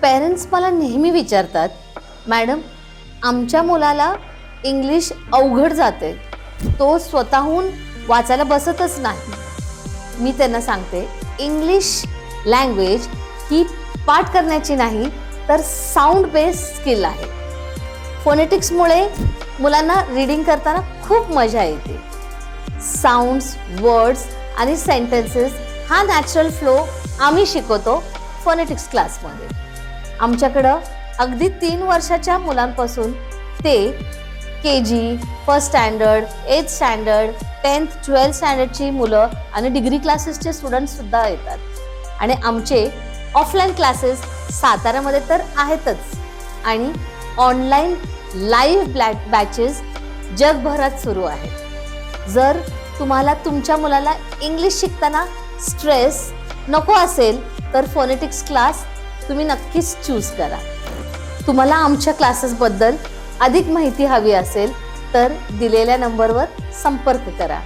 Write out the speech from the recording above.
Parents मला नेहमी विचारतात, मॅडम आमच्या मुलाला इंग्लिश अवघड जाते, तो स्वतःहून वाचायला बसतच नाही. मी त्यांना सांगते, इंग्लिश लँग्वेज ही पाठ करण्याची नाही तर साऊंड बेस्ड स्किल आहे. फोनेटिक्समुळे मुलांना रीडिंग करताना खूप मजा येते. साऊंड्स, वर्ड्स आणि सेंटेन्सेस हा नॅचरल फ्लो आम्ही शिकवतो फोनेटिक्स क्लासमध्ये. आमच्याकडं अगदी 3 वर्षाच्या मुलांपासून ते KG, first standard, 8th standard, 10th, 12th स्टँडर्डची मुलं आणि डिग्री क्लासेसचे स्टुडंट्ससुद्धा येतात. आणि आमचे ऑफलाईन क्लासेस साताऱ्यामध्ये तर आहेतच आणि ऑनलाईन लाईव्ह बॅचेस जगभरात सुरू आहेत. जर तुम्हाला तुमच्या मुलाला इंग्लिश शिकताना स्ट्रेस नको असेल तर फोनेटिक्स क्लास तुम्ही नक्कीच चूज करा. तुम्हाला आमच्या क्लासेसबद्दल अधिक माहिती हवी असेल तर दिलेल्या नंबरवर संपर्क करा.